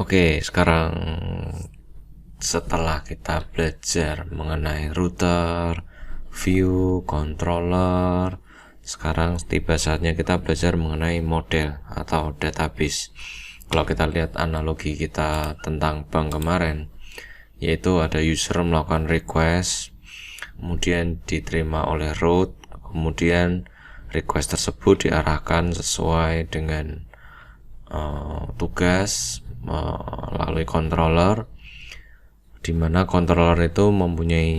Oke, sekarang setelah kita belajar mengenai router, view, controller, sekarang tiba saatnya kita belajar mengenai model atau database. Kalau kita lihat analogi kita tentang bank kemarin, yaitu ada user melakukan request, kemudian diterima oleh root, kemudian request tersebut diarahkan sesuai dengan tugas melalui controller, di mana controller itu mempunyai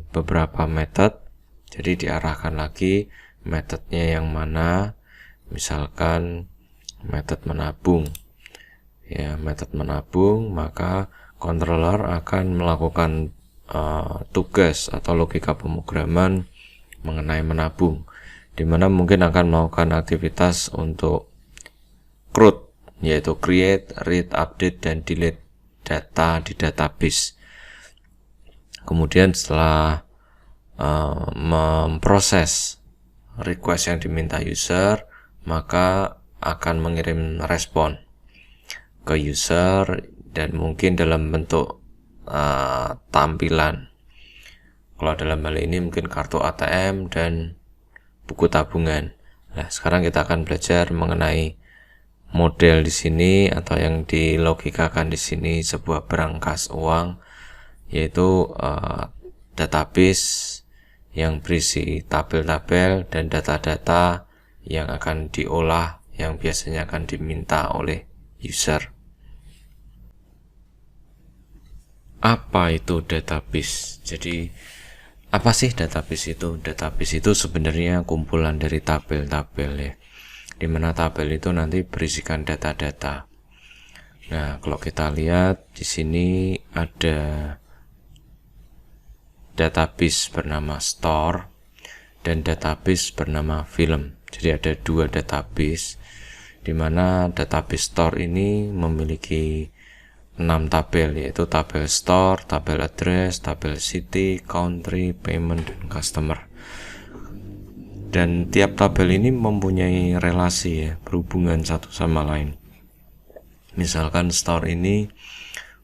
beberapa method. Jadi diarahkan lagi metodenya yang mana, misalkan method menabung ya, method menabung, maka controller akan melakukan tugas atau logika pemrograman mengenai menabung, dimana mungkin akan melakukan aktivitas untuk CRUD, yaitu create, read, update, dan delete data di database. Kemudian setelah memproses request yang diminta user, maka akan mengirim respon ke user dan mungkin dalam bentuk tampilan. Kalau dalam hal ini mungkin kartu ATM dan buku tabungan. Nah, sekarang kita akan belajar mengenai model di sini, atau yang dilogikakan di sini sebuah berangkas uang, yaitu database yang berisi tabel-tabel dan data-data yang akan diolah, yang biasanya akan diminta oleh user. Apa itu database? Jadi apa sih database itu? Database itu sebenarnya kumpulan dari tabel-tabel ya, dimana tabel itu nanti berisikan data-data. Nah, kalau kita lihat di sini ada database bernama store dan database bernama film. Jadi ada dua database, dimana database store ini memiliki 6 tabel, yaitu tabel store, tabel address, tabel city, country, payment, dan customer. Dan tiap tabel ini mempunyai relasi ya, berhubungan satu sama lain. Misalkan store ini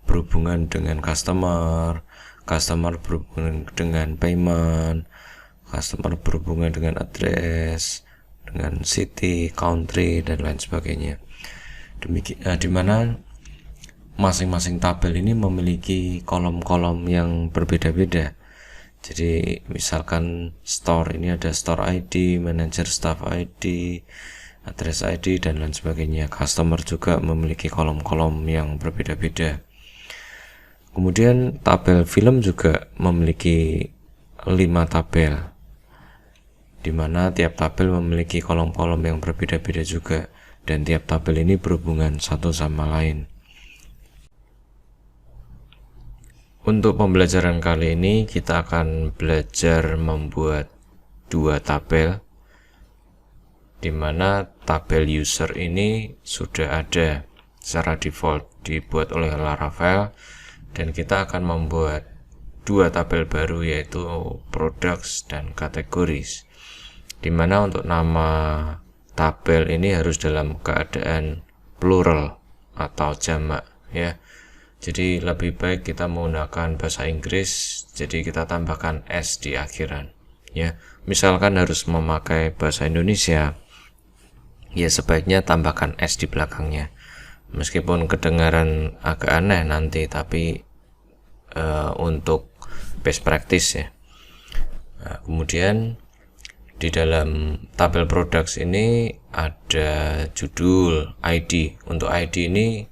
berhubungan dengan customer, customer berhubungan dengan payment, customer berhubungan dengan address, dengan city, country, dan lain sebagainya. Demikian, dimana masing-masing tabel ini memiliki kolom-kolom yang berbeda-beda. Jadi misalkan store ini ada store ID, manager staff ID, address ID, dan lain sebagainya. Customer juga memiliki kolom-kolom yang berbeda-beda. Kemudian tabel film juga memiliki 5 tabel, dimana tiap tabel memiliki kolom-kolom yang berbeda-beda juga, dan tiap tabel ini berhubungan satu sama lain. Untuk pembelajaran kali ini kita akan belajar membuat 2 tabel, dimana tabel user ini sudah ada secara default dibuat oleh Laravel, dan kita akan membuat 2 tabel baru, yaitu products dan categories, dimana untuk nama tabel ini harus dalam keadaan plural atau jamak ya. Jadi lebih baik kita menggunakan bahasa Inggris, jadi kita tambahkan s di akhiran ya. Misalkan harus memakai bahasa Indonesia, ya sebaiknya tambahkan s di belakangnya. Meskipun kedengaran agak aneh nanti, tapi untuk best practice ya. Nah, kemudian di dalam tabel products ini ada judul, ID. Untuk ID ini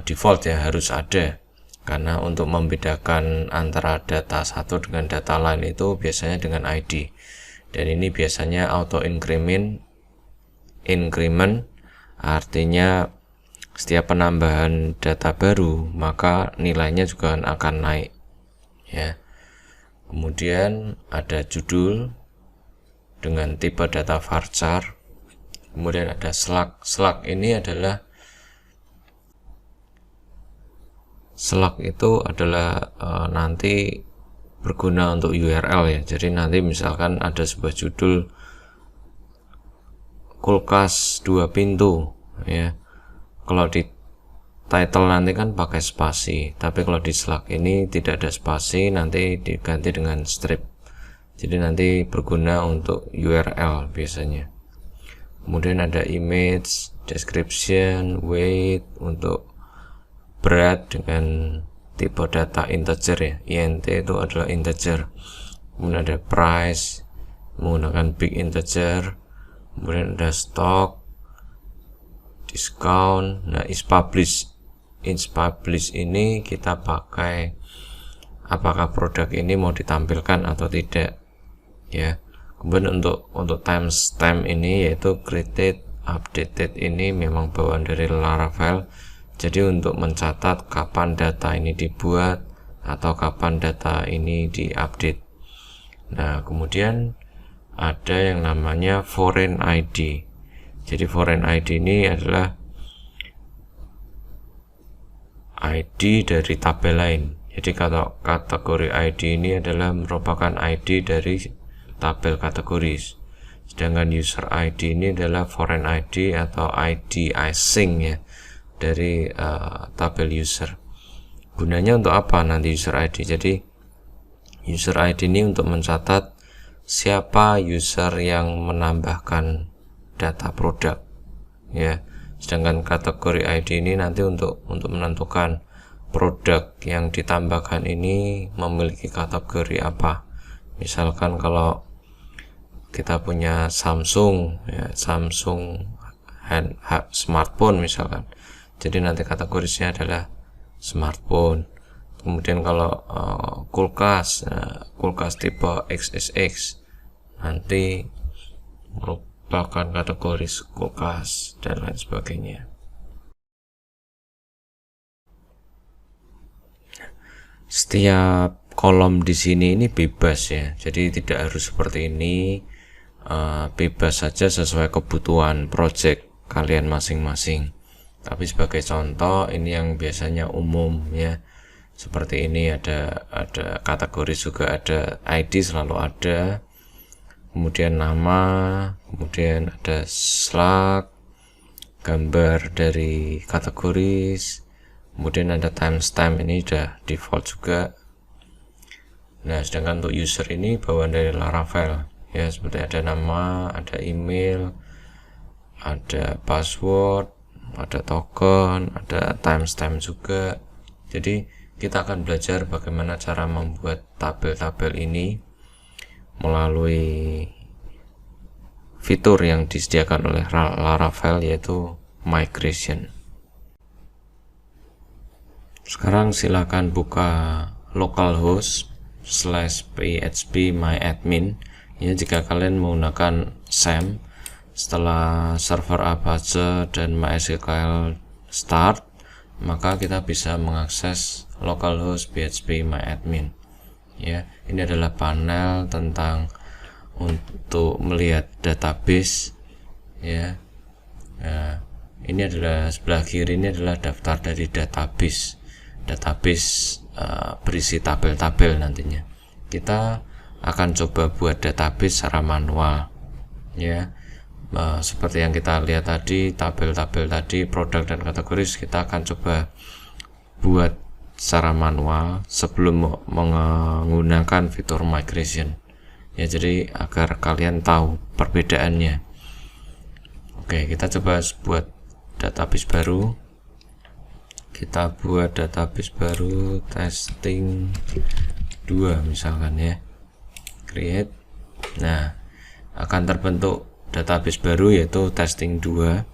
default ya, harus ada, karena untuk membedakan antara data satu dengan data lain itu biasanya dengan ID, dan ini biasanya auto increment artinya setiap penambahan data baru maka nilainya juga akan naik ya. Kemudian ada judul dengan tipe data varchar. Kemudian ada slug ini adalah slug itu adalah nanti berguna untuk URL ya. Jadi nanti misalkan ada sebuah judul kulkas 2 pintu ya, kalau di title nanti kan pakai spasi, tapi kalau di Slack ini tidak ada spasi, nanti diganti dengan strip. Jadi nanti berguna untuk URL biasanya. Kemudian ada image, description, weight untuk berat dengan tipe data integer ya, int itu adalah integer. Kemudian ada price menggunakan big integer, kemudian ada stock, discount. Nah, is publish ini kita pakai apakah produk ini mau ditampilkan atau tidak ya. Kemudian untuk timestamp ini yaitu created, updated ini memang bawaan dari Laravel. Jadi untuk mencatat kapan data ini dibuat atau kapan data ini diupdate. Nah, kemudian ada yang namanya foreign ID. Jadi foreign ID ini adalah ID dari tabel lain. Jadi kategori ID ini adalah merupakan ID dari tabel kategoris. Sedangkan user ID ini adalah foreign ID atau ID asing ya, dari tabel user. Gunanya untuk apa nanti user ID? Jadi user ID ini untuk mencatat siapa user yang menambahkan data produk ya. Sedangkan kategori ID ini nanti untuk menentukan produk yang ditambahkan ini memiliki kategori apa. Misalkan kalau kita punya Samsung ya, Samsung smartphone misalkan, jadi nanti kategorisnya adalah smartphone. Kemudian kalau kulkas, kulkas tipe XSX nanti merupakan kategori kulkas dan lain sebagainya. Setiap kolom di sini ini bebas ya, jadi tidak harus seperti ini, bebas saja sesuai kebutuhan project kalian masing-masing. Tapi sebagai contoh ini yang biasanya umum ya, seperti ini ada kategori juga, ada ID selalu ada, kemudian nama, kemudian ada Slack, gambar dari kategoris, kemudian ada timestamp, ini udah default juga. Nah, sedangkan untuk user ini bawaan dari Laravel ya, seperti ada nama, ada email, ada password, ada token, ada timestamp juga. Jadi kita akan belajar bagaimana cara membuat tabel-tabel ini melalui fitur yang disediakan oleh Laravel yaitu migration. Sekarang silakan buka localhost /php/myadmin ya, jika kalian menggunakan SAM. Setelah server Apache dan MySQL start, maka kita bisa mengakses localhost php/myadmin ya. Ini adalah panel tentang untuk melihat database ya. Nah, ini adalah sebelah kiri, ini adalah daftar dari database berisi tabel-tabel. Nantinya kita akan coba buat database secara manual ya. Seperti yang kita lihat tadi, tabel-tabel tadi, produk dan kategoris, kita akan coba buat secara manual sebelum menggunakan fitur migration ya, jadi agar kalian tahu perbedaannya. Oke, kita coba buat database baru. Kita buat database baru testing 2 misalkan ya, create. Nah, akan terbentuk database baru yaitu testing 2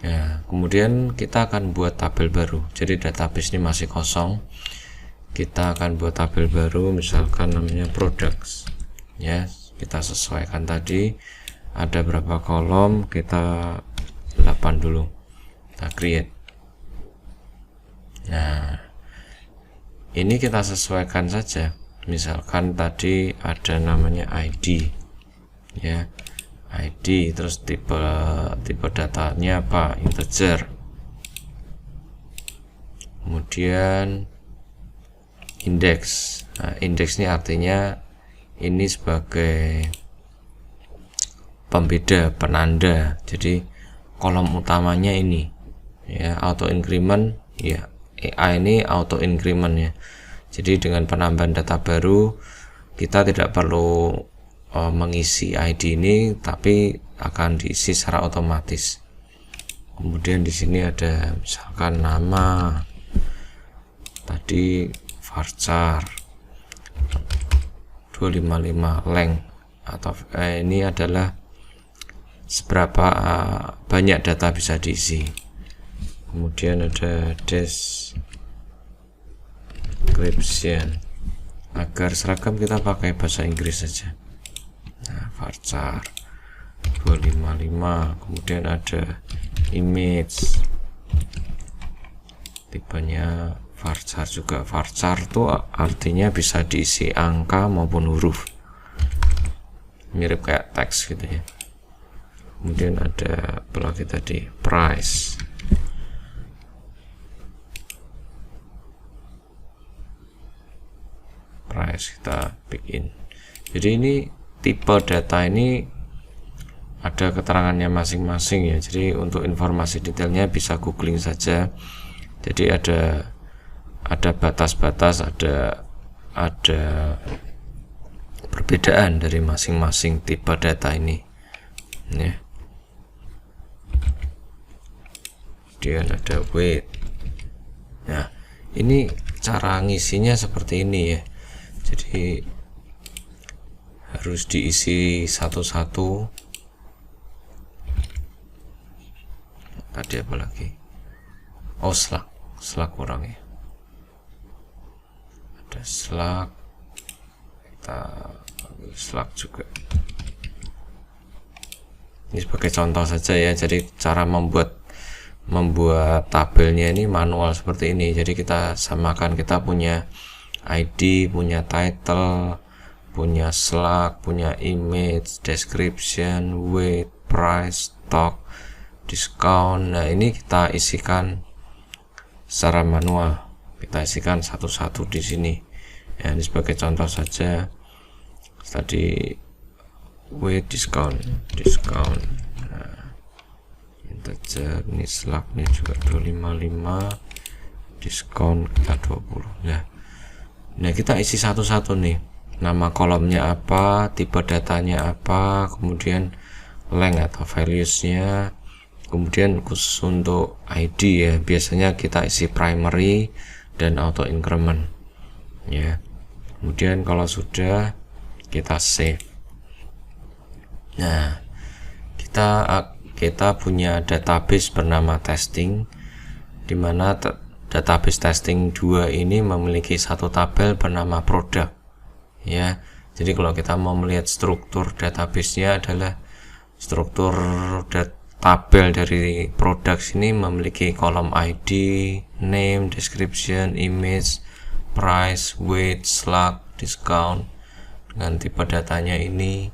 ya. Kemudian kita akan buat tabel baru, jadi database ini masih kosong. Kita akan buat tabel baru, misalkan namanya products ya. Kita sesuaikan tadi ada berapa kolom, kita 8 dulu, kita create. Nah, ini kita sesuaikan saja, misalkan tadi ada namanya ID ya, ID, terus tipe datanya apa, integer. Kemudian index. Nah, index ini artinya ini sebagai pembeda, penanda. Jadi kolom utamanya ini ya, auto increment ya. AI ini auto increment ya. Jadi dengan penambahan data baru kita tidak perlu mengisi ID ini, tapi akan diisi secara otomatis. Kemudian di sini ada misalkan nama, tadi varchar 255 length, atau ini adalah seberapa banyak data bisa diisi. Kemudian ada description, agar seragam kita pakai bahasa Inggris saja. Nah, varchar 255. Kemudian ada image, tipenya varchar juga. Varchar itu artinya bisa diisi angka maupun huruf, mirip kayak teks gitu ya. Kemudian ada apalagi tadi, price. Kita bikin. Jadi ini tipe data ini ada keterangannya masing-masing ya. Jadi untuk informasi detailnya bisa googling saja. Jadi ada batas-batas, ada perbedaan dari masing-masing tipe data ini ya. Kemudian ada weight. Nah, ini cara ngisinya seperti ini ya. Jadi harus diisi satu-satu. Tadi apa lagi? Oh, slug kurang ya. Ada slug, kita ambil slug juga. Ini sebagai contoh saja ya. Jadi cara membuat tabelnya ini manual seperti ini. Jadi kita samakan, kita punya ID, punya title, punya slug, punya image, description, weight, price, stock, discount. Nah, ini kita isikan secara manual, kita isikan satu-satu di sini ya. Ini sebagai contoh saja. Tadi weight, discount. Nah, integer, ini slugnya juga 255, discount kita 20 ya. Nah, kita isi satu-satu nih, nama kolomnya apa, tipe datanya apa, kemudian length atau values-nya, kemudian khusus untuk ID ya, biasanya kita isi primary dan auto increment ya. Kemudian kalau sudah, kita save. Nah, kita punya database bernama testing, dimana database testing 2 ini memiliki satu tabel bernama produk ya. Jadi kalau kita mau melihat struktur database-nya adalah struktur tabel dari produk ini memiliki kolom ID, name, description, image, price, weight, slug, discount dengan tipe datanya ini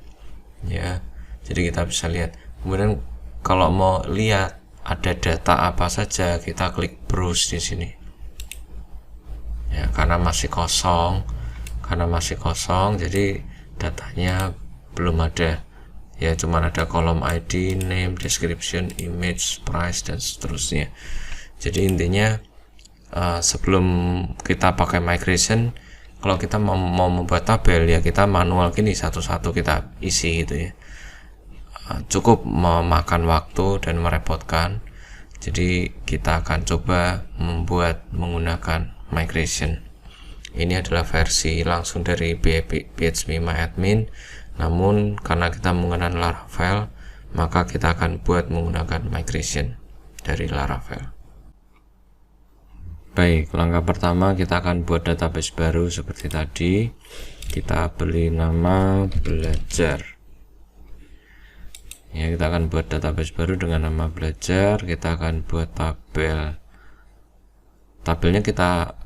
ya. Jadi kita bisa lihat. Kemudian kalau mau lihat ada data apa saja, kita klik browse di sini ya. Karena masih kosong, jadi datanya belum ada ya, cuman ada kolom ID, name, description, image, price, dan seterusnya. Jadi intinya sebelum kita pakai migration, kalau kita mau membuat tabel ya, kita manual gini satu-satu kita isi gitu ya. Cukup memakan waktu dan merepotkan. Jadi kita akan coba menggunakan migration. Ini adalah versi langsung dari phpMyAdmin, namun karena kita menggunakan Laravel, maka kita akan buat menggunakan migration dari Laravel. Baik, langkah pertama kita akan buat database baru seperti tadi. Kita beri nama belajar ya. Kita akan buat database baru dengan nama belajar. Kita akan buat tabelnya kita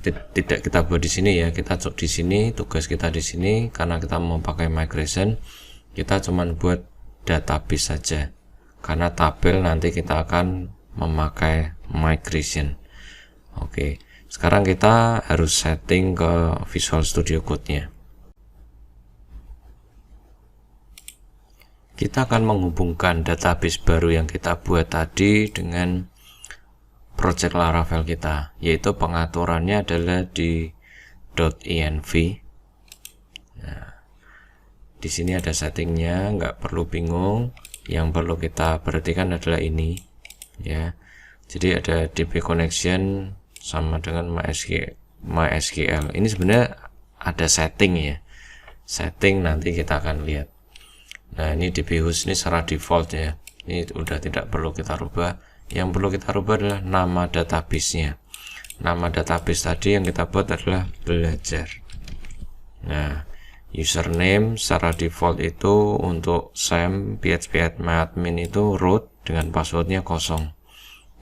tidak kita buat di sini ya. Kita cek di sini, tugas kita di sini. Karena kita mau pakai migration, kita cuman buat database saja, karena tabel nanti kita akan memakai migration. Oke, sekarang kita harus setting ke Visual Studio Code-nya. Kita akan menghubungkan database baru yang kita buat tadi dengan project Laravel kita, yaitu pengaturannya adalah di .env. Nah, di sini ada settingnya, nggak perlu bingung. Yang perlu kita perhatikan adalah ini, ya. Jadi ada DB connection sama dengan MySQL. Ini sebenarnya ada setting ya. Setting nanti kita akan lihat. Nah, ini DB host ini secara default ya. Ini udah tidak perlu kita rubah. Yang perlu kita rubah adalah nama database-nya. Nama database tadi yang kita buat adalah belajar. Nah, username secara default itu untuk SAM php-admin itu root dengan passwordnya kosong.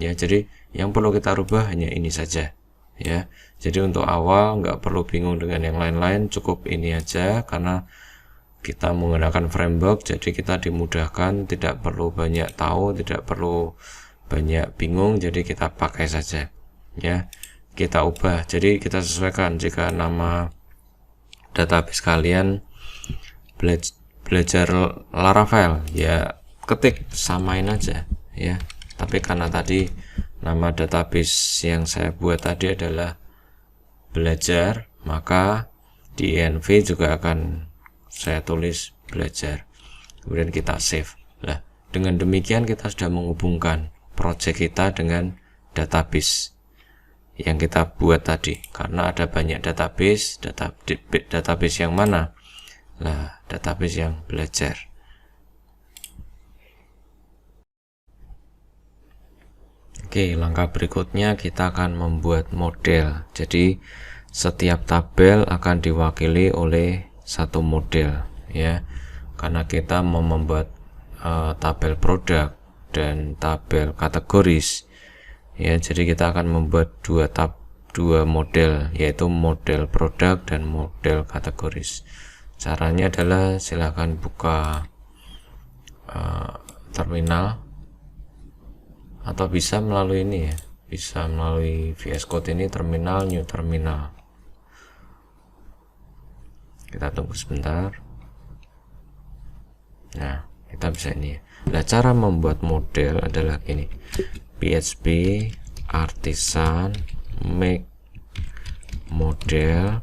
Ya, jadi yang perlu kita rubah hanya ini saja. Ya, jadi untuk awal nggak perlu bingung dengan yang lain-lain, cukup ini aja karena kita menggunakan framework, jadi kita dimudahkan, tidak perlu banyak tahu, tidak perlu banyak bingung, jadi kita pakai saja. Ya, kita ubah, jadi kita sesuaikan. Jika nama database kalian belajar Laravel, ya ketik samain aja ya. Tapi karena tadi nama database yang saya buat tadi adalah belajar, maka di env juga akan saya tulis belajar, kemudian kita save. Nah, dengan demikian kita sudah menghubungkan project kita dengan database yang kita buat tadi. Karena ada banyak database, database yang mana? Nah, database yang belajar. Oke, langkah berikutnya kita akan membuat model. Jadi setiap tabel akan diwakili oleh satu model ya. Karena kita mau membuat tabel produk dan tabel kategoris ya, jadi kita akan membuat dua model, yaitu model produk dan model kategoris. Caranya adalah silahkan buka terminal, atau bisa melalui ini ya, bisa melalui VS Code ini, terminal, new terminal. Kita tunggu sebentar. Nah, kita bisa ini ya. Nah, cara membuat model adalah gini, PHP artisan make model.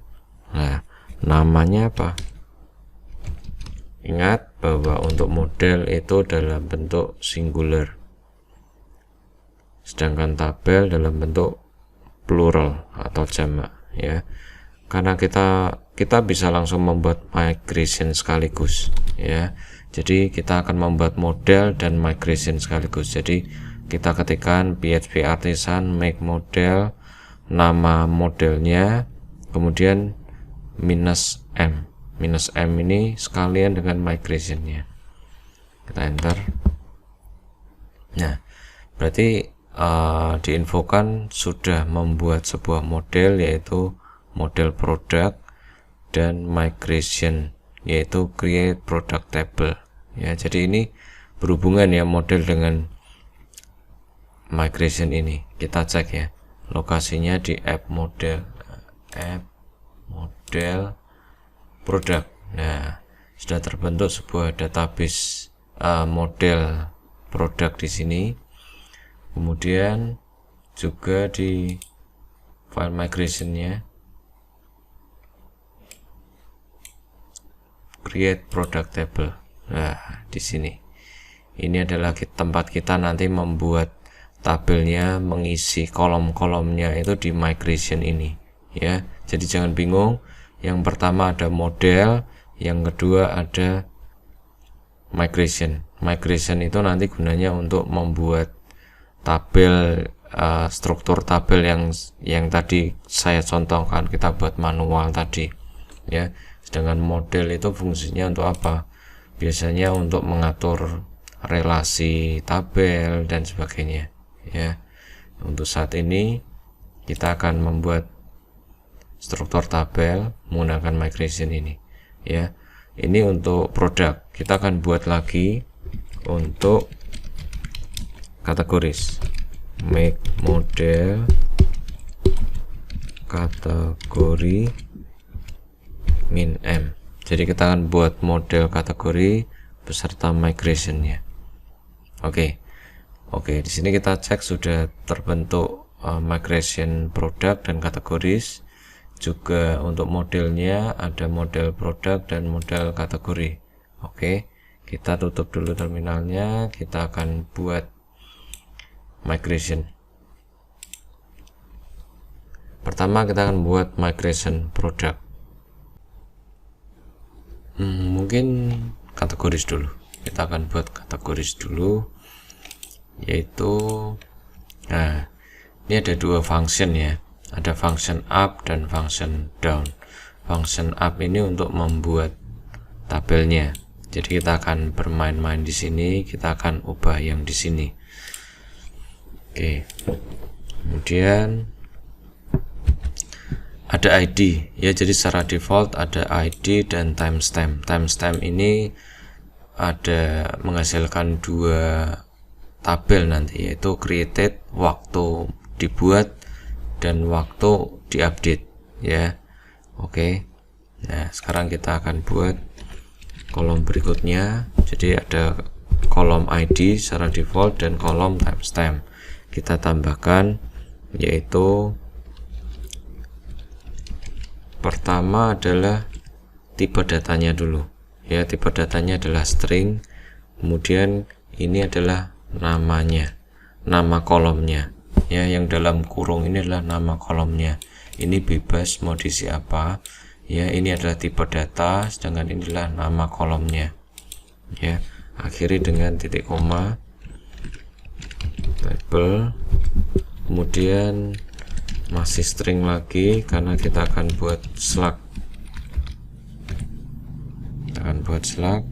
Nah, namanya apa? Ingat bahwa untuk model itu dalam bentuk singular, sedangkan tabel dalam bentuk plural atau jamak ya. Karena kita bisa langsung membuat migration sekaligus ya. Jadi kita akan membuat model dan migration sekaligus. Jadi kita ketikkan PHP artisan make model, nama modelnya, kemudian -m. -m ini sekalian dengan migrationnya. Kita enter. Nah, berarti diinfokan sudah membuat sebuah model, yaitu model produk, dan migration, yaitu create product table ya. Jadi ini berhubungan ya, model dengan migration ini. Kita cek ya, lokasinya di app model produk. Nah, sudah terbentuk sebuah database model produk di sini. Kemudian juga di file migrationnya create product table. Nah, di sini ini adalah tempat kita nanti membuat tabelnya, mengisi kolom-kolomnya itu di migration ini ya. Jadi jangan bingung, yang pertama ada model, yang kedua ada migration. Migration itu nanti gunanya untuk membuat tabel, struktur tabel yang tadi saya contohkan, kita buat manual tadi ya. Sedangkan model itu fungsinya untuk apa? Biasanya untuk mengatur relasi tabel dan sebagainya ya. Untuk saat ini kita akan membuat struktur tabel menggunakan migration ini ya. Ini untuk produk. Kita akan buat lagi untuk kategoris, make model kategori -m. Jadi kita akan buat model kategori beserta migrationnya. Oke, di sini kita cek sudah terbentuk migration product dan kategoris. Juga untuk modelnya ada model produk dan model kategori. Oke, kita tutup dulu terminalnya, kita akan buat migration. Pertama kita akan buat migration product. Mungkin kategoris dulu. Kita akan buat kategoris dulu, yaitu ini ada dua function ya. Ada function up dan function down. Function up ini untuk membuat tabelnya. Jadi kita akan bermain-main di sini, kita akan ubah yang di sini. Oke. Kemudian ada ID ya, jadi secara default ada ID dan timestamp. Timestamp ini ada menghasilkan dua tabel nanti, yaitu created waktu dibuat dan waktu diupdate ya. Oke. Nah, sekarang kita akan buat kolom berikutnya. Jadi ada kolom ID secara default dan kolom timestamp. Kita tambahkan, yaitu pertama adalah tipe datanya dulu ya. Tipe datanya adalah string, kemudian ini adalah namanya, nama kolomnya ya, yang dalam kurung ini adalah nama kolomnya. Ini bebas mau diisi apa ya. Ini adalah tipe data, sedangkan inilah nama kolomnya ya. Akhiri dengan titik koma, table, kemudian masih string lagi karena kita akan buat slug. Kita akan buat slug,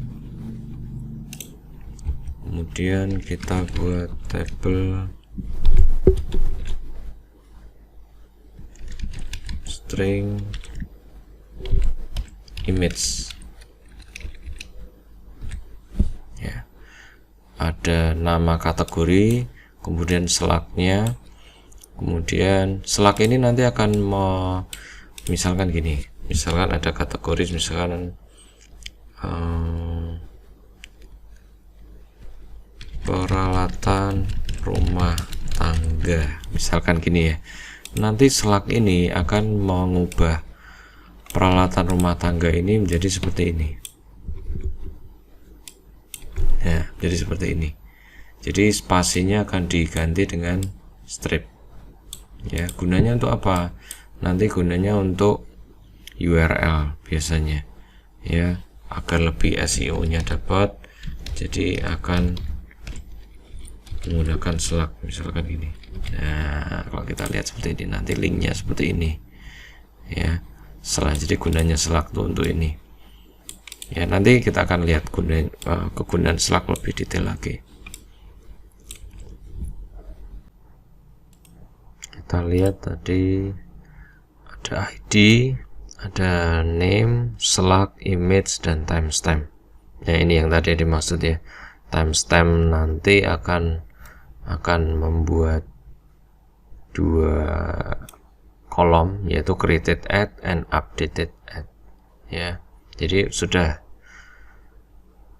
kemudian kita buat table string image ya. Ada nama kategori, kemudian slugnya, kemudian slug ini nanti akan misalkan gini, misalkan ada kategori, misalkan peralatan rumah tangga, misalkan gini ya. Nanti slug ini akan mengubah peralatan rumah tangga ini menjadi seperti ini ya, jadi seperti ini. Jadi spasinya akan diganti dengan strip ya. Gunanya untuk apa? Nanti gunanya untuk URL biasanya ya, agar lebih SEO nya dapat. Jadi akan menggunakan slug misalkan ini. Nah, kalau kita lihat seperti ini, nanti linknya seperti ini ya. Jadi gunanya slug tuh untuk ini ya. Nanti kita akan lihat kegunaan slug lebih detail lagi. Kita lihat tadi ada ID, ada name, slug, image, dan timestamp ya. Ini yang tadi dimaksud ya. Timestamp nanti akan membuat dua kolom, yaitu created at and updated at ya. Jadi sudah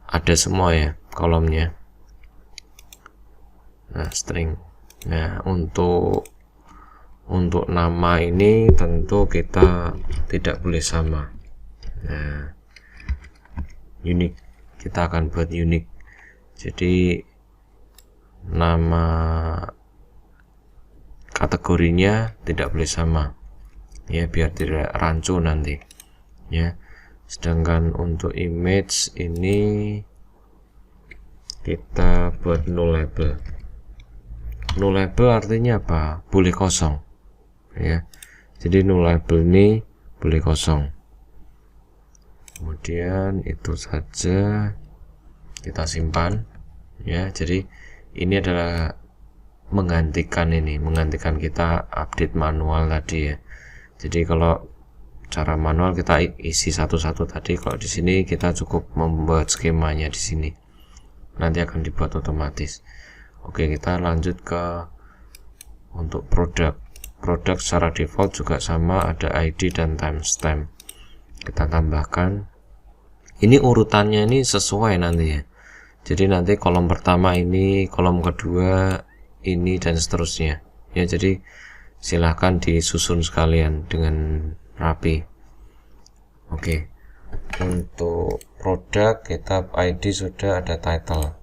ada semua ya kolomnya. Nah, string. Nah, untuk nama ini tentu kita tidak boleh sama. Nah, unique, kita akan buat unique. Jadi nama kategorinya tidak boleh sama ya, biar tidak rancu nanti ya. Sedangkan untuk image ini kita buat null label. Null label artinya apa? Boleh kosong ya. Jadi null label ini boleh kosong. Kemudian itu saja, kita simpan ya. Jadi ini adalah menggantikan kita update manual tadi ya. Jadi kalau cara manual kita isi satu-satu tadi, kalau di sini kita cukup membuat skemanya di sini, nanti akan dibuat otomatis. Oke, kita lanjut ke untuk produk secara default juga sama, ada ID dan timestamp. Kita tambahkan, ini urutannya ini sesuai nanti ya. Jadi nanti kolom pertama ini, kolom kedua ini, dan seterusnya ya. Jadi silahkan disusun sekalian dengan rapi. Oke, untuk produk kita ID sudah ada, title,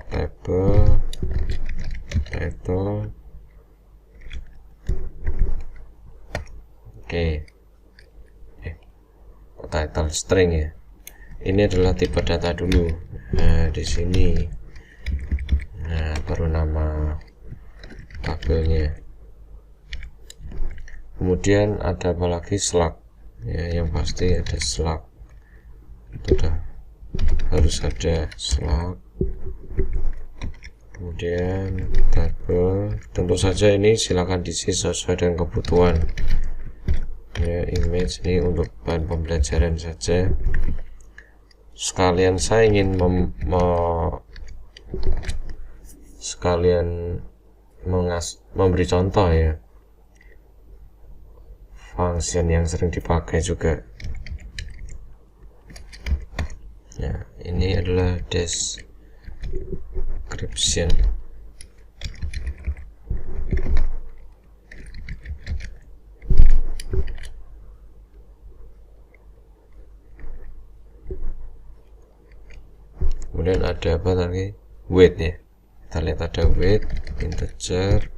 label, title. Oke, title string ya. Ini adalah tipe data dulu. Nah, di sini, nah baru nama tabelnya. Kemudian ada apa lagi, slug ya, yang pasti ada slug. Sudah harus ada slug. Kemudian tabel, tentu saja ini silakan diisi sesuai dengan kebutuhan ya. Image ini untuk bahan pembelajaran saja. Sekalian saya ingin memberi contoh ya, function yang sering dipakai juga ya. Ini adalah description. Kemudian ada apa tadi, weight ya. Kita lihat ada weight, integer,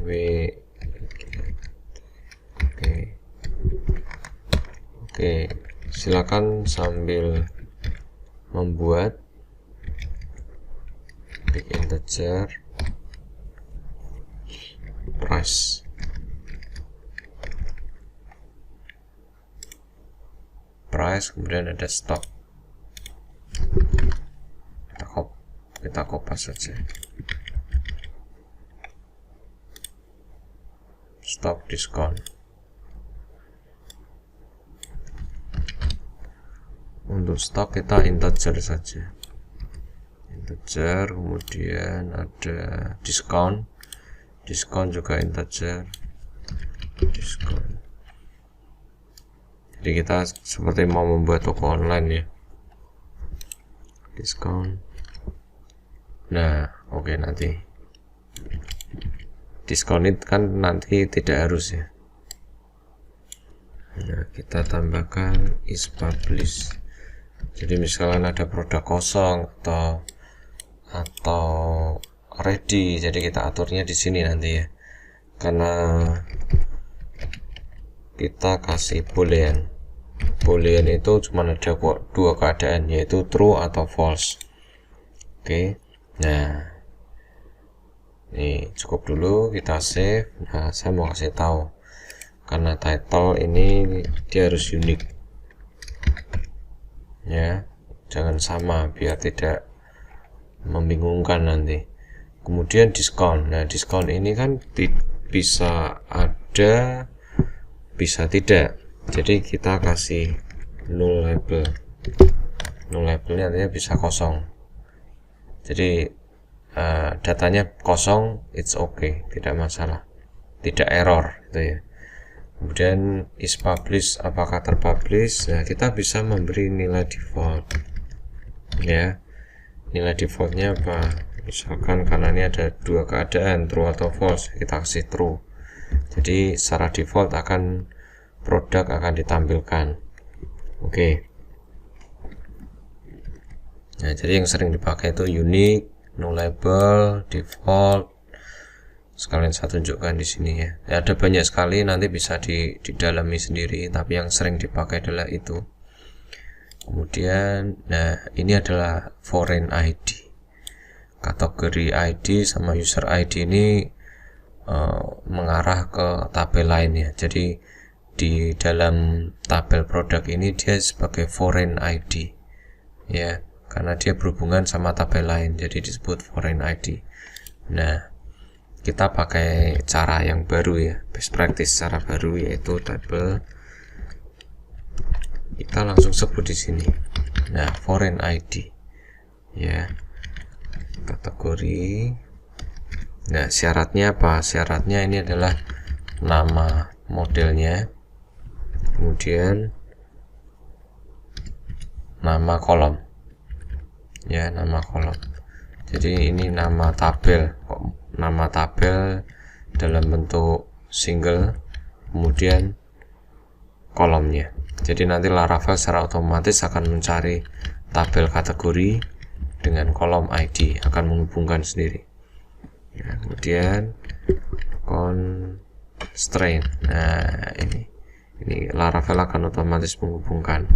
weight. Oke, silakan sambil membuat integer, price, kemudian ada stock. Kita kopas saja, stock discount. Untuk stok kita integer saja, integer. Kemudian ada diskon juga integer, diskon. Jadi kita seperti mau membuat toko online ya, diskon. Nah oke, nanti diskon itu kan nanti tidak harus ya. Nah, kita tambahkan is publish. Jadi misalnya ada produk kosong atau ready, jadi kita aturnya di sini nanti ya. Karena kita kasih boolean itu cuma ada dua keadaan, yaitu true atau false. Oke, nah ini cukup dulu, kita save. Nah, saya mau kasih tahu, karena title ini dia harus unik ya, jangan sama biar tidak membingungkan nanti. Kemudian diskon. Nah, diskon ini kan bisa ada, bisa tidak. Jadi kita kasih null label. Null labelnya artinya bisa kosong. Jadi datanya kosong, it's okay, tidak masalah, tidak error gitu ya. Kemudian is publish, apakah terpublish. Nah, kita bisa memberi nilai default ya. Nilai defaultnya apa, misalkan karena ini ada dua keadaan, true atau false, kita kasih true. Jadi secara default produk akan ditampilkan. Oke. Nah, jadi yang sering dipakai itu unique, no label, default. Sekalian saya tunjukkan di sini ya. Ada banyak sekali, nanti bisa didalami sendiri, tapi yang sering dipakai adalah itu. Kemudian, nah ini adalah foreign ID. Kategori ID sama user ID ini mengarah ke tabel lain ya. Jadi di dalam tabel produk ini dia sebagai foreign ID ya, karena dia berhubungan sama tabel lain, jadi disebut foreign ID. Nah, kita pakai cara yang baru ya, best practice cara baru, yaitu tabel. Kita langsung sebut di sini. Nah, foreign ID ya, kategori. Nah, syaratnya apa? Syaratnya ini adalah nama modelnya, kemudian nama kolom ya, nama kolom. Jadi ini nama tabel dalam bentuk single, kemudian kolomnya. Jadi nanti Laravel secara otomatis akan mencari tabel kategori dengan kolom ID, akan menghubungkan sendiri. Ya, kemudian constraint. Nah, ini Laravel akan otomatis menghubungkan.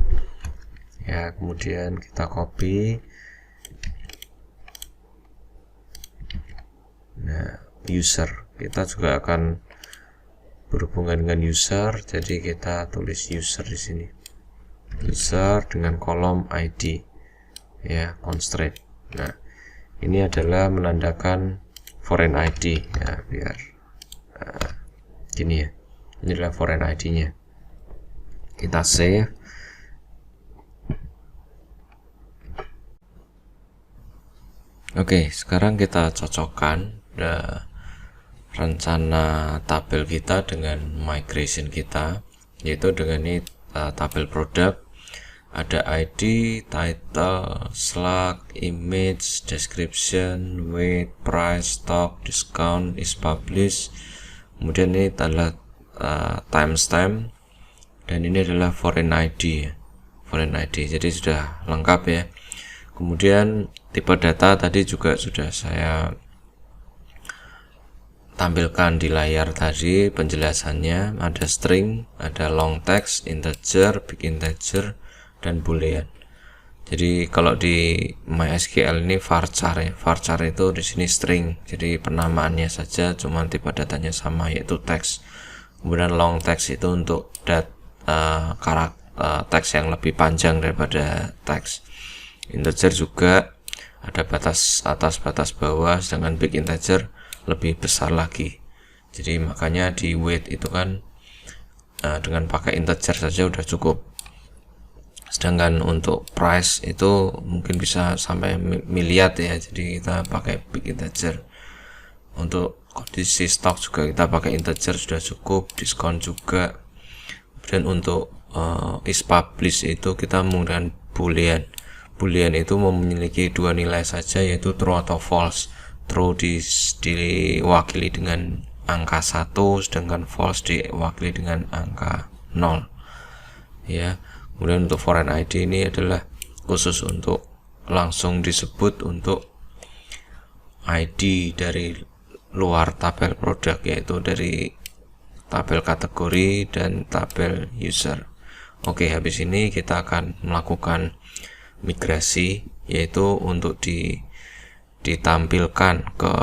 Ya, kemudian kita copy. Nah, user, kita juga akan berhubungan dengan user, jadi kita tulis user di sini. User dengan kolom ID, ya, constraint. Nah, ini adalah menandakan foreign ID, ya, biar gini ya. Ini adalah foreign ID-nya. Kita save. Oke, sekarang kita cocokkan rencana tabel kita dengan migration kita, yaitu dengan ini tabel produk, ada ID, title, slug, image, description, weight, price, stock, discount, is published, kemudian ini adalah timestamp, dan ini adalah foreign ID, jadi sudah lengkap ya. Kemudian tipe data tadi juga sudah saya tampilkan di layar tadi penjelasannya, ada string, ada long text, integer, big integer, dan boolean. Jadi kalau di MySQL ini varchar ya, varchar itu di sini string, jadi penamaannya saja cuma tipe datanya sama, yaitu teks. Kemudian long text itu untuk teks yang lebih panjang daripada teks. Integer juga ada batas atas, batas bawah, sedangkan big integer lebih besar lagi. Jadi makanya di weight itu kan dengan pakai integer saja udah cukup. Sedangkan untuk price itu mungkin bisa sampai miliar ya, jadi kita pakai big integer. Untuk kondisi stok juga kita pakai integer sudah cukup, diskon juga. Dan untuk is published itu kita menggunakan boolean. Boolean itu memiliki dua nilai saja, yaitu true atau false. True diwakili dengan angka 1, sedangkan false diwakili dengan angka 0 ya. Kemudian untuk foreign ID ini adalah khusus untuk langsung disebut untuk ID dari luar tabel produk, yaitu dari tabel kategori dan tabel user. Oke, habis ini kita akan melakukan migrasi, yaitu untuk ditampilkan ke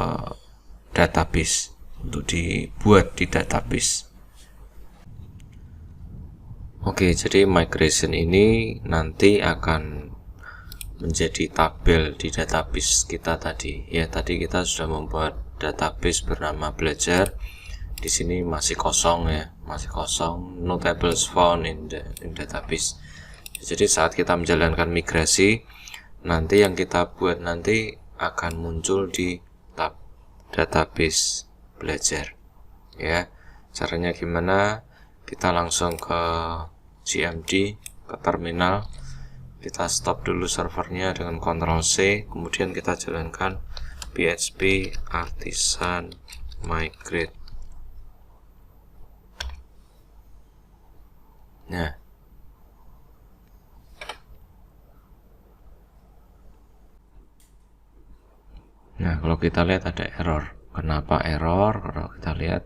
database, untuk dibuat di database. Oke, jadi migration ini nanti akan menjadi tabel di database kita tadi. Ya, tadi kita sudah membuat database bernama belajar. Di sini masih kosong ya, masih kosong, no tables found in database. Jadi saat kita menjalankan migrasi, nanti yang kita buat nanti akan muncul di tab database belajar. Ya, caranya gimana? Kita langsung ke CMD, ke terminal. Kita stop dulu servernya dengan Ctrl+C, kemudian kita jalankan php artisan migrate. Nah, kalau kita lihat ada error. Kenapa error? Kalau kita lihat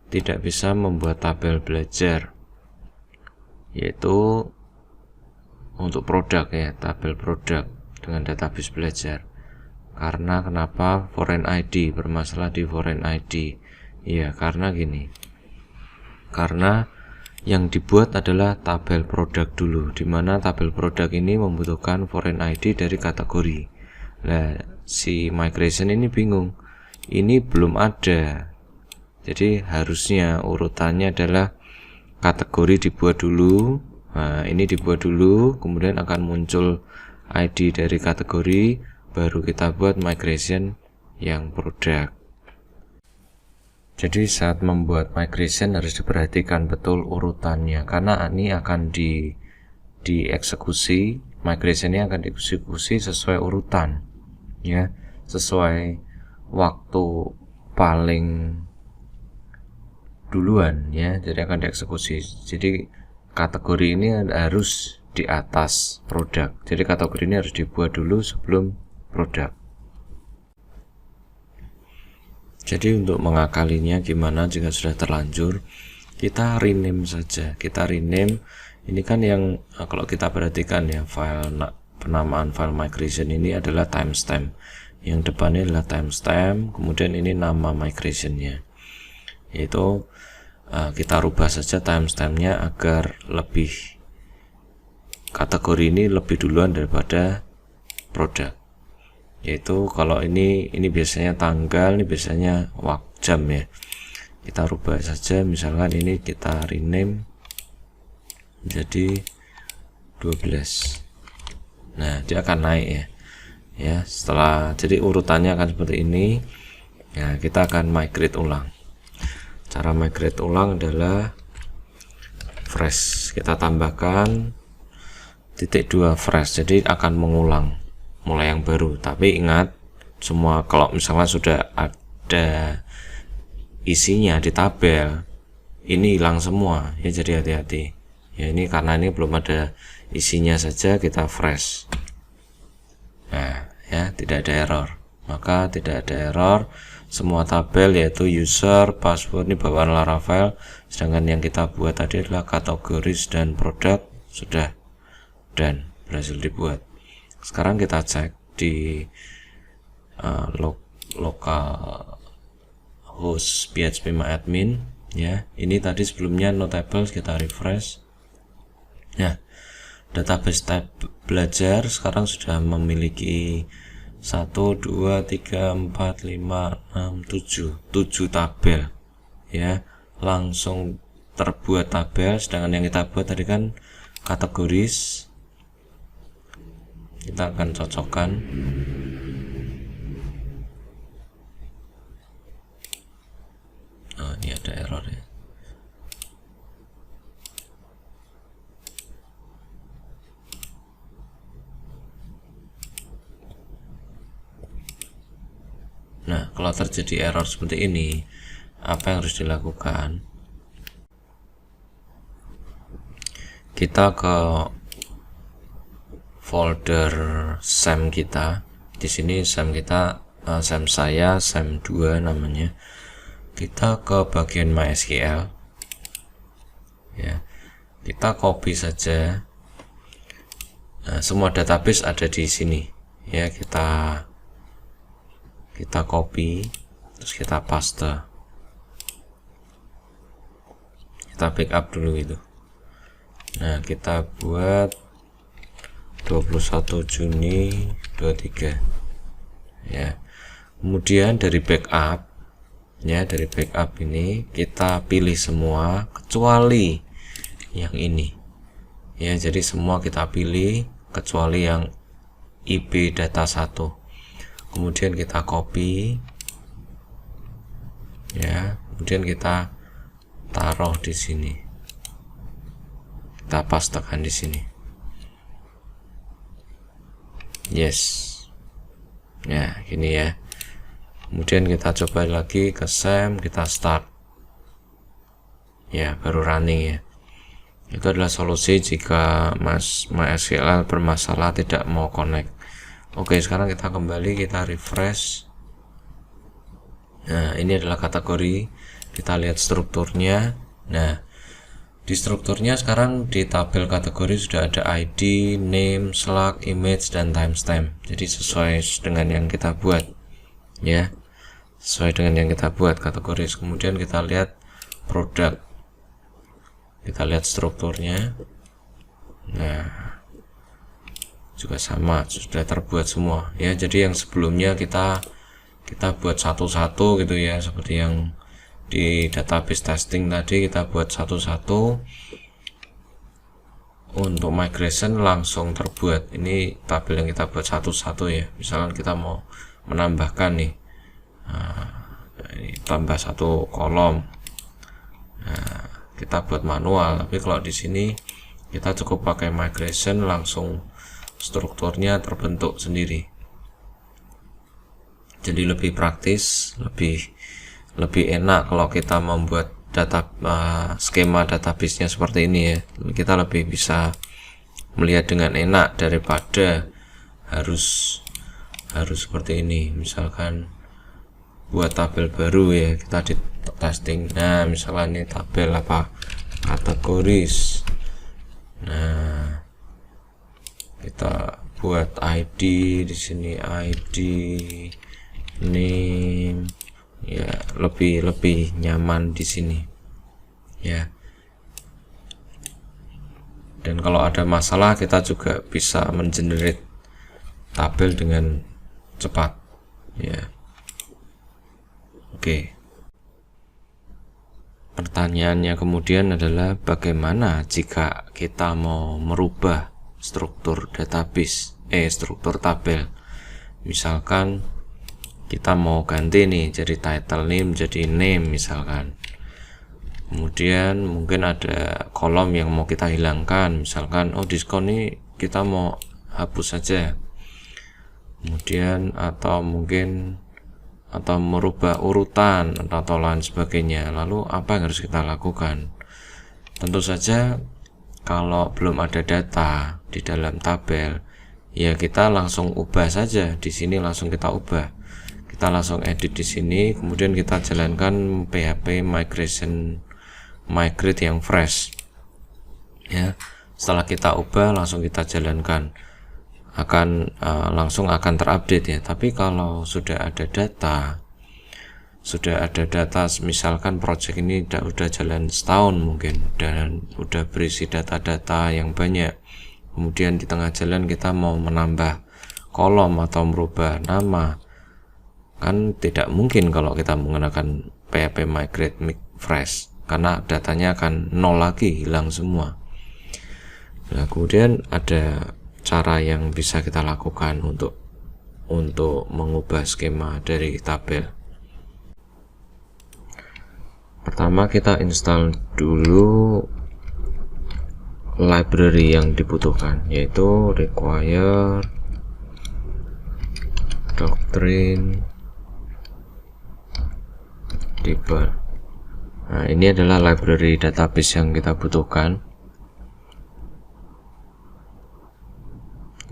tidak bisa membuat tabel belajar, yaitu untuk produk ya, tabel produk dengan database belajar. Karena kenapa? Foreign ID, bermasalah di foreign ID. Ya, karena gini. Karena yang dibuat adalah tabel produk dulu, dimana tabel produk ini membutuhkan foreign ID dari kategori. Nah, si migration ini bingung, ini belum ada. Jadi harusnya urutannya adalah kategori dibuat dulu. Nah, ini dibuat dulu, kemudian akan muncul ID dari kategori, baru kita buat migration yang produk. Jadi saat membuat migration harus diperhatikan betul urutannya, karena ini akan dieksekusi, migration ini akan dieksekusi sesuai urutan ya. sesuai waktu paling duluan ya, jadi akan dieksekusi. Jadi kategori ini harus di atas produk, jadi kategori ini harus dibuat dulu sebelum produk. Jadi untuk mengakalinya gimana jika sudah terlanjur, kita rename saja. Kita rename, ini kan yang kalau kita perhatikan ya, penamaan file migration ini adalah timestamp, yang depannya adalah timestamp, kemudian ini nama migrationnya, yaitu kita rubah saja timestampnya agar lebih, kategori ini lebih duluan daripada produk. Yaitu kalau ini biasanya tanggal, ini biasanya waktu jam ya. Kita rubah saja, misalkan ini kita rename jadi 12. Nah, dia akan naik ya. Ya, setelah, jadi urutannya akan seperti ini. Nah, kita akan migrate ulang. Cara migrate ulang adalah fresh, kita tambahkan .2 fresh, jadi akan mengulang, mulai yang baru. Tapi ingat, semua kalau misalnya sudah ada isinya di tabel, ini hilang semua ya, jadi hati-hati ya. Ini karena ini belum ada isinya saja, kita fresh. Nah ya, tidak ada error, maka tidak ada error. Semua tabel yaitu user, password ini bawaan Laravel, sedangkan yang kita buat tadi adalah kategoris dan produk sudah dan berhasil dibuat. Sekarang kita cek di local host phpMyAdmin ya. Ini tadi sebelumnya notable, kita refresh. Nah, database tab belajar sekarang sudah memiliki 1, 2, 3, 4, 5, 6, 7 tabel ya, langsung terbuat tabel. Sedangkan yang kita buat tadi kan kategoris. Kita akan cocokkan. Oh, ini ada error ya. Nah, kalau terjadi error seperti ini, apa yang harus dilakukan? Kita ke folder SAM kita. Di sini SAM kita, SAM saya, SAM2 namanya. Kita ke bagian MySQL. Ya, kita copy saja. Nah, semua database ada di sini. Ya, kita copy, terus kita paste, kita backup dulu itu. Nah, kita buat 21 Juni 23 ya. Kemudian dari backup ya, dari backup ini kita pilih semua kecuali yang ini ya. Jadi semua kita pilih kecuali yang IP data 1. Kemudian kita copy ya, kemudian kita taruh di sini, kita pastekan di sini. Yes ya, gini ya. Kemudian kita coba lagi ke SAM, kita start ya, baru running ya. Itu adalah solusi jika MySQL bermasalah, tidak mau connect. Oke, sekarang kita kembali, kita refresh. Nah, ini adalah kategori. Kita lihat strukturnya. Nah, di strukturnya sekarang di tabel kategori sudah ada ID, name, slug, image, dan timestamp. Jadi sesuai dengan yang kita buat ya, sesuai dengan yang kita buat kategori. Kemudian kita lihat produk, kita lihat strukturnya. Nah, juga sama, sudah terbuat semua ya. Jadi yang sebelumnya kita buat satu-satu gitu ya, seperti yang di database testing tadi kita buat satu-satu. Untuk migration langsung terbuat. Ini tabel yang kita buat satu-satu ya. Misalkan kita mau menambahkan nih, ini tambah satu kolom, nah, kita buat manual. Tapi kalau di sini kita cukup pakai migration, langsung strukturnya terbentuk sendiri. Jadi lebih praktis, lebih enak kalau kita membuat skema database-nya seperti ini ya. Kita lebih bisa melihat dengan enak daripada harus seperti ini. Misalkan buat tabel baru ya, kita di testing. Nah, misalkan ini tabel apa, kategoris. Nah, kita buat ID di sini, ID, name, ya lebih nyaman di sini ya. Dan kalau ada masalah kita juga bisa mengenerate tabel dengan cepat ya. Oke. Pertanyaannya kemudian adalah bagaimana jika kita mau merubah struktur database, struktur tabel. Misalkan kita mau ganti nih jadi title name jadi name misalkan. Kemudian mungkin ada kolom yang mau kita hilangkan, misalkan diskon ini kita mau hapus saja. Kemudian atau merubah urutan atau lain sebagainya. Lalu apa yang harus kita lakukan? Tentu saja kalau belum ada data di dalam tabel, ya kita langsung ubah saja di sini, langsung kita ubah. Kita langsung edit di sini, kemudian kita jalankan PHP migrate yang fresh. Ya, setelah kita ubah langsung kita jalankan, langsung akan terupdate ya. Tapi kalau sudah ada data, misalkan project ini udah jalan setahun mungkin dan udah berisi data-data yang banyak, kemudian di tengah jalan kita mau menambah kolom atau merubah nama, kan tidak mungkin kalau kita menggunakan PHP migrate fresh, karena datanya akan nol lagi, hilang semua. Nah, kemudian ada cara yang bisa kita lakukan untuk mengubah skema dari tabel. Pertama kita install dulu library yang dibutuhkan, yaitu require doctrine table. Nah, ini adalah library database yang kita butuhkan.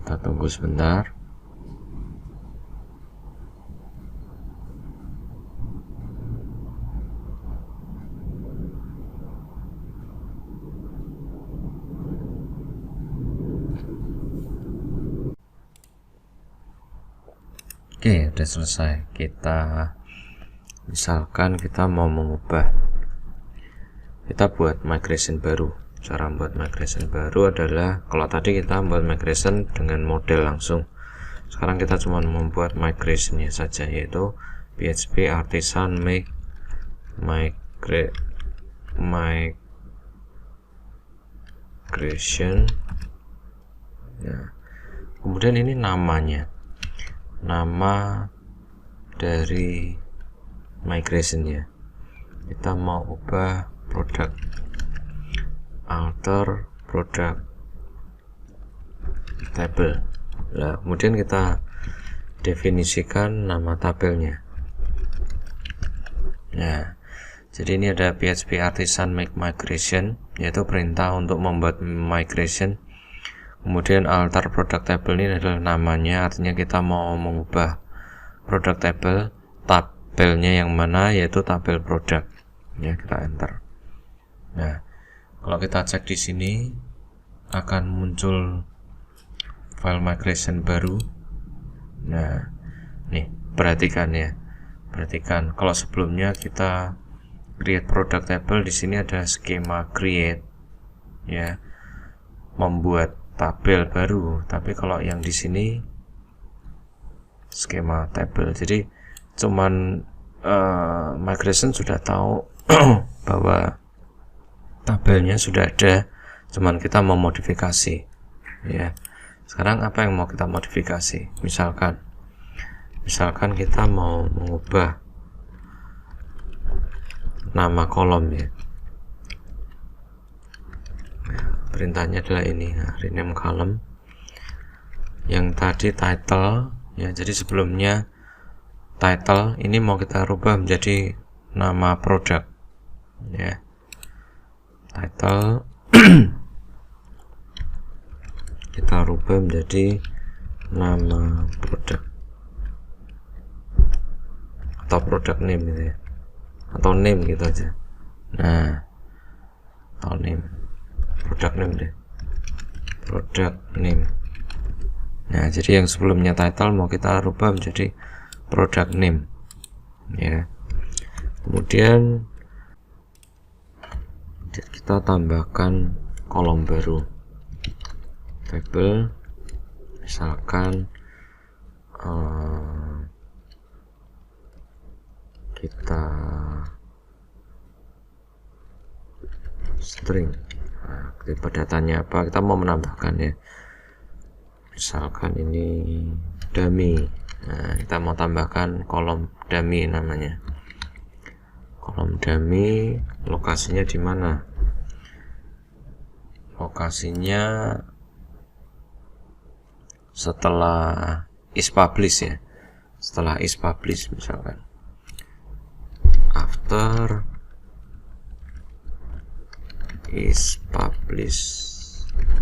Kita tunggu sebentar. Oke, udah selesai. Misalkan kita mau mengubah, kita buat migration baru. Cara membuat migration baru adalah, kalau tadi kita membuat migration dengan model langsung, sekarang kita cuma membuat migrationnya saja, yaitu PHP artisan make migration. Nah, kemudian ini namanya, nama dari migrationnya kita mau ubah product, alter product table. Nah, kemudian kita definisikan nama tabelnya. Nah, jadi ini ada PHP artisan make migration, yaitu perintah untuk membuat migration. Kemudian alter product table ini adalah namanya, artinya kita mau mengubah product table, tabelnya yang mana, yaitu tabel product. Ya, kita enter. Nah, kalau kita cek di sini akan muncul file migration baru. Nah, nih perhatikan ya. Perhatikan, kalau sebelumnya kita create product table, di sini ada skema create ya, membuat tabel baru, tapi kalau yang di sini skema table. Jadi cuman migration sudah tahu bahwa tabelnya sudah ada, cuman kita mau modifikasi ya. Sekarang apa yang mau kita modifikasi? Misalkan kita mau mengubah nama kolom ya. Perintahnya adalah ini, rename column. Yang tadi title ya, jadi sebelumnya title ini mau kita rubah menjadi nama produk, ya. Title kita rubah menjadi nama produk atau produk name gitu ya, atau name gitu aja. Nah, atau name, produk name deh, produk name. Nah, jadi yang sebelumnya title mau kita rubah menjadi product name, ya. Kemudian kita tambahkan kolom baru, table, misalkan kita string. Nah, tipe datanya apa, kita mau menambahkan ya, misalkan ini dummy. Nah, kita mau tambahkan kolom dummy namanya. Kolom dummy, lokasinya di mana? Lokasinya setelah is publish ya. Setelah is publish misalkan. After is publish.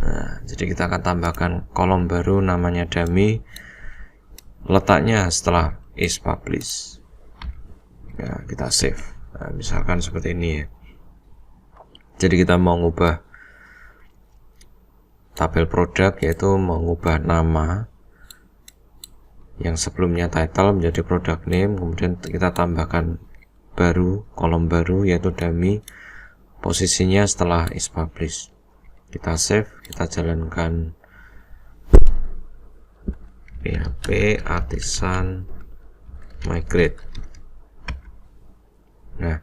Nah, jadi kita akan tambahkan kolom baru namanya dummy. Letaknya setelah is publish. Ya, kita save. Nah, misalkan seperti ini ya. Jadi kita mau ngubah tabel produk, yaitu mengubah nama yang sebelumnya title menjadi product name, kemudian kita tambahkan baru, kolom baru yaitu dummy, posisinya setelah is publish. Kita save, kita jalankan PHP artisan migrate. Nah,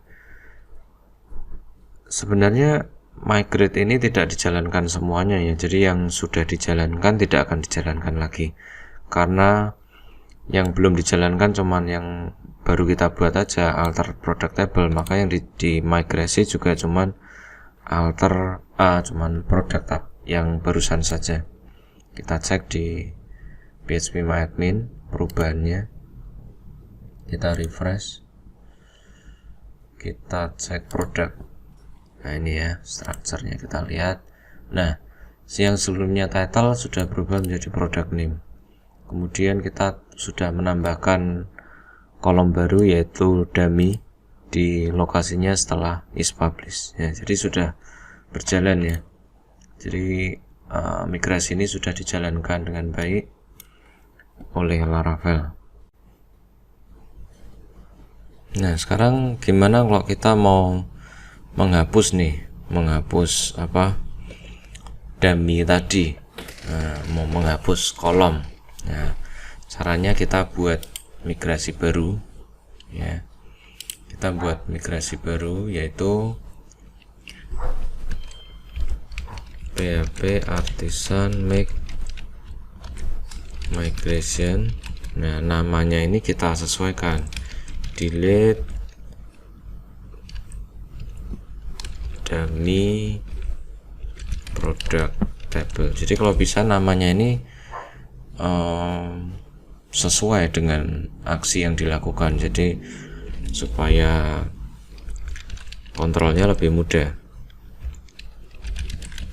sebenarnya migrate ini tidak dijalankan semuanya ya. Jadi yang sudah dijalankan tidak akan dijalankan lagi, karena yang belum dijalankan cuman yang baru kita buat aja, alter product table. Maka yang di migrasi juga cuman alter cuman product tab yang barusan saja. Kita cek di phpMyAdmin perubahannya, kita refresh, kita cek produk. Nah, ini ya strukturnya kita lihat. Nah, yang sebelumnya title sudah berubah menjadi product name. Kemudian kita sudah menambahkan kolom baru yaitu dummy di lokasinya setelah is publish ya. Jadi sudah berjalan ya. Jadi migrasi ini sudah dijalankan dengan baik oleh Laravel. Nah, sekarang gimana kalau kita mau menghapus nih, menghapus dummy tadi. Nah, mau menghapus kolom. Nah, caranya kita buat migrasi baru ya. Kita buat migrasi baru yaitu PHP artisan make migration. Nah, namanya ini kita sesuaikan, delete dummy product table. Jadi kalau bisa namanya ini sesuai dengan aksi yang dilakukan, jadi supaya kontrolnya lebih mudah,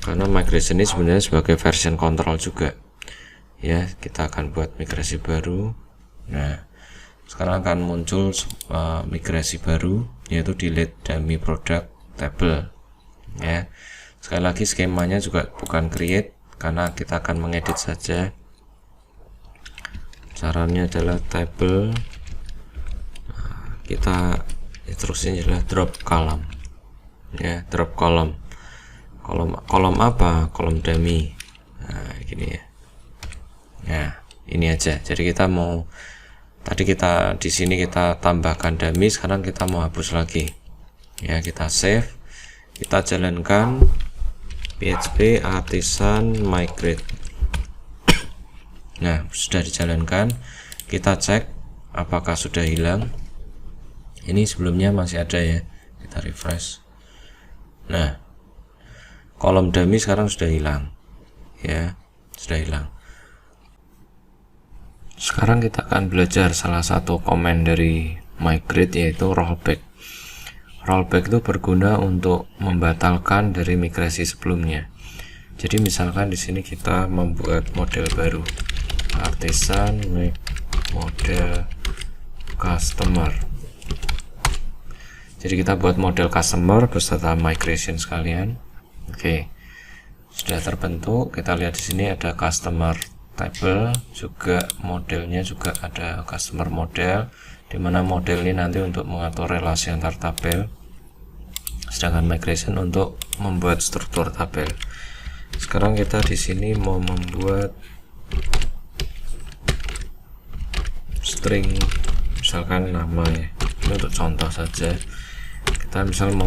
karena migration ini sebenarnya sebagai version control juga ya. Kita akan buat migrasi baru. Nah, sekarang akan muncul migrasi baru yaitu delete dummy product table ya. Sekali lagi skemanya juga bukan create, karena kita akan mengedit saja. Caranya adalah table, kita instruksinya adalah drop column ya, drop column. Kolom apa? Kolom dummy. Nah, gini ya. Nah, ini aja. Jadi kita mau, tadi kita di sini kita tambahkan dummy, sekarang kita mau hapus lagi ya. Kita save, kita jalankan php artisan migrate. Nah, sudah dijalankan. Kita cek apakah sudah hilang. Ini sebelumnya masih ada ya. Kita refresh. Nah, kolom dummy sekarang sudah hilang ya, sudah hilang. Sekarang kita akan belajar salah satu komen dari migrate, yaitu rollback. Rollback itu berguna untuk membatalkan dari migrasi sebelumnya. Jadi misalkan di sini kita membuat model baru, artisan make model customer. Jadi kita buat model customer beserta migration sekalian. Oke, sudah terbentuk. Kita lihat di sini ada customer table, juga modelnya juga ada customer model, dimana model ini nanti untuk mengatur relasi antar tabel, sedangkan migration untuk membuat struktur tabel. Sekarang kita di sini mau membuat string, misalkan nama ya, ini untuk contoh saja. Kita misalnya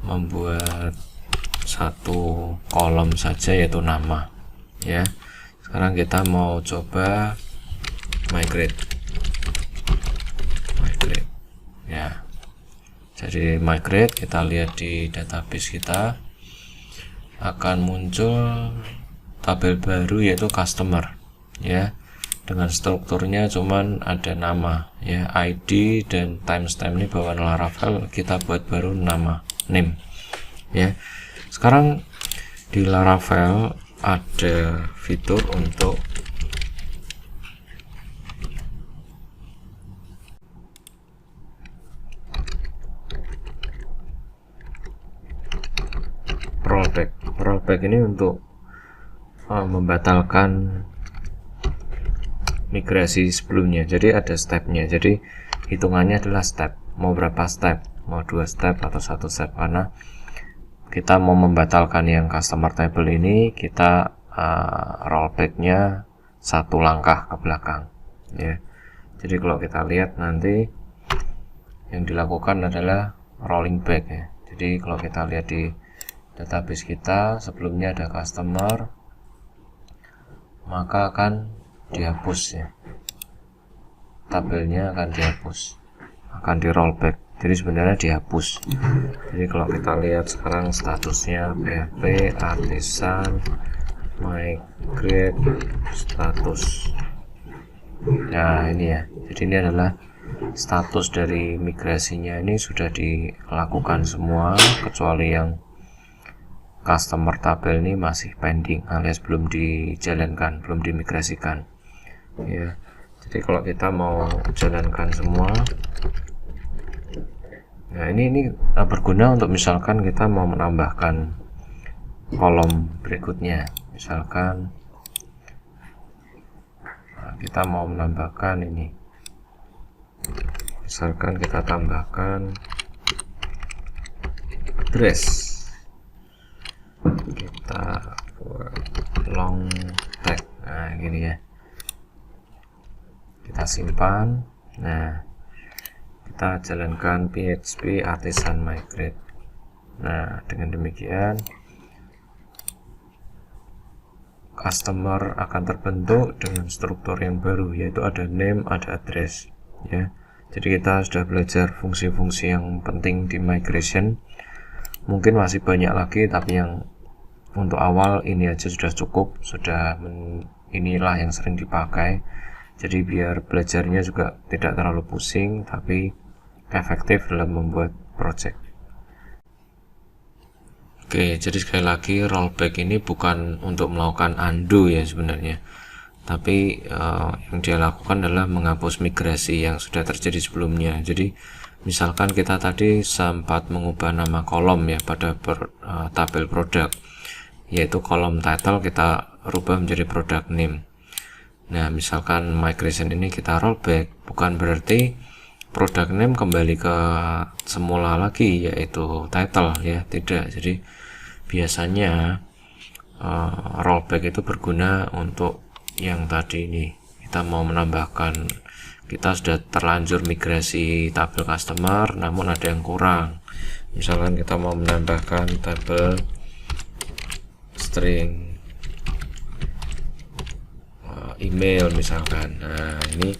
membuat satu kolom saja, yaitu nama ya. Sekarang kita mau coba migrate ya. Jadi migrate, kita lihat di database kita akan muncul tabel baru, yaitu customer ya, dengan strukturnya cuman ada nama ya, ID dan timestamp ini bawaan Laravel kita buat baru nama name ya. Sekarang di Laravel ada fitur untuk rollback. Rollback ini untuk membatalkan migrasi sebelumnya. Jadi ada stepnya. Jadi hitungannya adalah step. Mau berapa step? Mau 2 step atau 1 step? Karena kita mau membatalkan yang customer table ini, kita rollbacknya 1 langkah ke belakang ya. Jadi kalau kita lihat nanti yang dilakukan adalah rolling back ya. Jadi kalau kita lihat di database kita, sebelumnya ada customer, maka akan dihapus ya, tabelnya akan dihapus, akan di rollback. Jadi sebenarnya dihapus. Jadi kalau kita lihat sekarang statusnya PHP artisan migrate status. Nah ini ya, jadi ini adalah status dari migrasinya, ini sudah dilakukan semua kecuali yang customer tabel ini masih pending alias belum dijalankan, belum dimigrasikan ya. Jadi kalau kita mau jalankan semua, nah ini berguna untuk misalkan kita mau menambahkan kolom berikutnya. Misalkan kita mau menambahkan ini, misalkan kita tambahkan address, kita buat long tag. Nah gini ya, kita simpan. Nah kita jalankan PHP artisan migrate. Nah dengan demikian customer akan terbentuk dengan struktur yang baru, yaitu ada name, ada address ya. Jadi kita sudah belajar fungsi-fungsi yang penting di migration. Mungkin masih banyak lagi, tapi yang untuk awal ini aja sudah cukup, inilah yang sering dipakai. Jadi biar belajarnya juga tidak terlalu pusing, tapi efektif dalam membuat project. Oke, jadi sekali lagi rollback ini bukan untuk melakukan undo ya sebenarnya, tapi yang dia lakukan adalah menghapus migrasi yang sudah terjadi sebelumnya. Jadi misalkan kita tadi sempat mengubah nama kolom ya pada tabel produk, yaitu kolom title kita rubah menjadi product name. Nah misalkan migration ini kita rollback, bukan berarti product name kembali ke semula lagi, yaitu title ya, tidak. Jadi biasanya rollback itu berguna untuk yang tadi ini, kita mau menambahkan, kita sudah terlanjur migrasi tabel customer namun ada yang kurang. Misalkan kita mau menambahkan tabel string email misalkan. Nah ini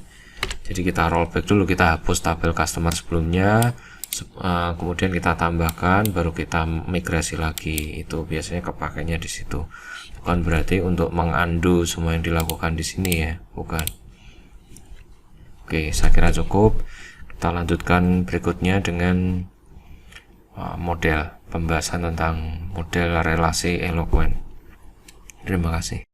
jadi kita rollback dulu, kita hapus tabel customer sebelumnya, kemudian kita tambahkan, baru kita migrasi lagi. Itu biasanya kepakainya di situ. Bukan berarti untuk mengundo semua yang dilakukan di sini ya, bukan. Oke, saya kira cukup. Kita lanjutkan berikutnya dengan pembahasan tentang model relasi eloquent. Terima kasih.